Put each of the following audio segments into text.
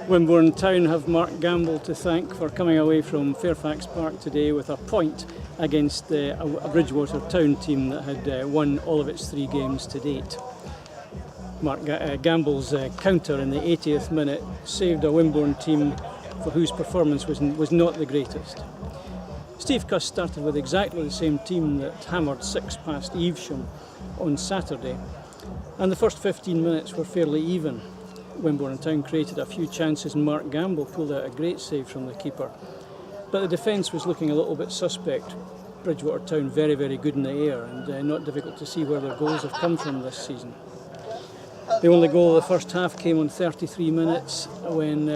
Wimborne Town have Mark Gamble to thank for coming away from Fairfax Park today with a point against a Bridgwater Town team that had won all of its 3 games to date. Mark Gamble's counter in the 80th minute saved a Wimborne team for whose performance was not the greatest. Steve Cuss started with exactly the same team that hammered 6 past Evesham on Saturday, and the first 15 minutes were fairly even. Wimborne Town created a few chances and Mark Gamble pulled out a great save from the keeper. But the defence was looking a little bit suspect. Bridgwater Town very, very good in the air and not difficult to see where their goals have come from this season. The only goal of the first half came on 33 minutes when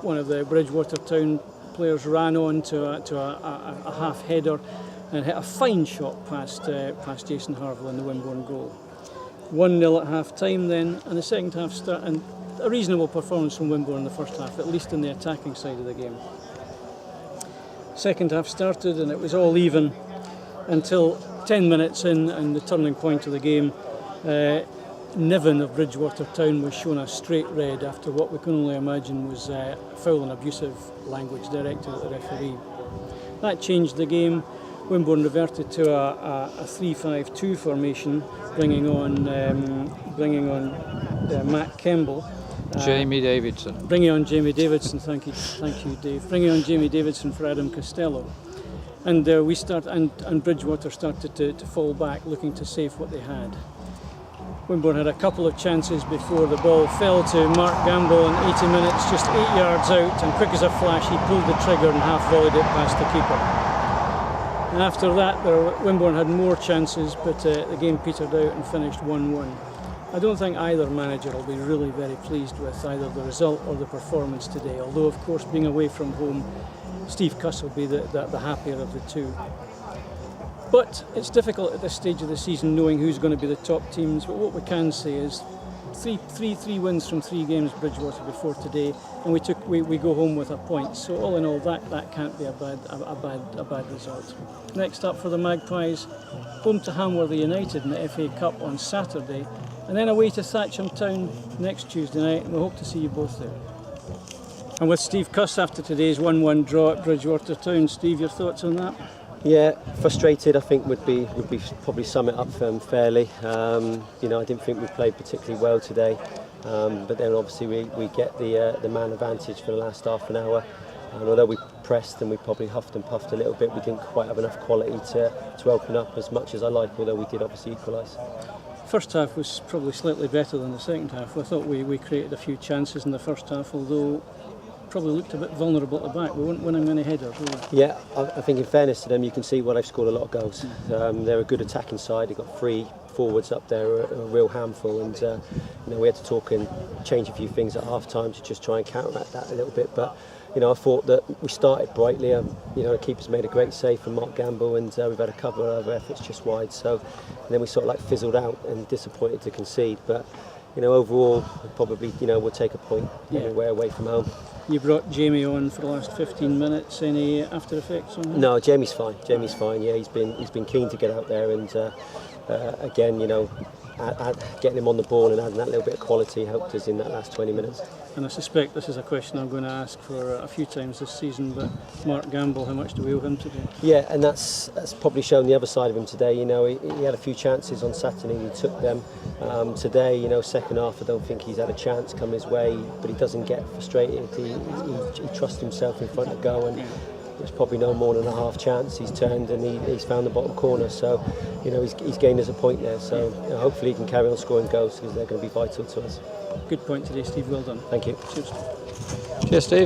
one of the Bridgwater Town players ran on to a half header and hit a fine shot past Jason Harville in the Wimborne goal. 1-0 at half time then, and the second half and a reasonable performance from Wimborne in the first half, at least in the attacking side of the game. Second half started and it was all even until 10 minutes in, and the turning point of the game, Niven of Bridgwater Town was shown a straight red after what we can only imagine was foul and abusive language directed at the referee. That changed the game. Wimborne reverted to a 3-5-2 formation, bringing on Matt Kemble. Jamie Davidson. Bringing on Jamie Davidson, thank you, Dave. Bringing on Jamie Davidson for Adam Costello, and and Bridgwater started to fall back, looking to save what they had. Wimborne had a couple of chances before the ball fell to Mark Gamble in 80 minutes, just 8 yards out, and quick as a flash he pulled the trigger and half volleyed it past the keeper. And after that, Wimborne had more chances, but the game petered out and finished 1-1. I don't think either manager will be really very pleased with either the result or the performance today, although of course being away from home, Steve Cuss will be the happier of the two. But it's difficult at this stage of the season knowing who's going to be the top teams, but what we can say is three wins from 3 games Bridgwater before today, and we go home with a point. So all in all, that can't be a bad result. Next up for the Magpies, home to Hamworthy United in the FA Cup on Saturday, and then away to Thatcham Town next Tuesday night, and we hope to see you both there. And with Steve Cuss after today's 1-1 draw at Bridgwater Town, Steve, your thoughts on that? Yeah, frustrated I think would be probably sum it up fairly. I didn't think we played particularly well today, but then obviously we get the man advantage for the last half an hour, and although we pressed and we probably huffed and puffed a little bit, we didn't quite have enough quality to open up as much as I like, although we did obviously equalise. First half was probably slightly better than the second half. I thought we created a few chances in the first half, although probably looked a bit vulnerable at the back. We weren't winning many headers, were we? Yeah, I think in fairness to them, you can see why they've scored a lot of goals. They're a good attacking side. They've got 3 forwards up there, a real handful, and we had to talk and change a few things at half time to just try and counteract that a little bit. But I thought that we started brightly. The keeper's made a great save from Mark Gamble, and we've had a couple of other efforts just wide. So and then we sort of like fizzled out and disappointed to concede. But overall, probably we'll take a point anywhere away from home. You brought Jamie on for the last 15 minutes. Any after effects on him? No, Jamie's fine. Yeah, he's been keen to get out there, and again, getting him on the ball and adding that little bit of quality helped us in that last 20 minutes. And I suspect this is a question I'm going to ask for a few times this season, but Mark Gamble, how much do we owe him today? Yeah, and that's probably shown the other side of him today. He had a few chances on Saturday, he took them. Today, second half, I don't think he's had a chance come his way, but he doesn't get frustrated. He trusts himself in front of goal, and there's probably no more than a half chance. He's turned and he's found the bottom corner, so he's gained us a point there. So hopefully he can carry on scoring goals, because they're going to be vital to us. Good point today, Steve. Well done. Thank you. Cheers. Cheers, Steve.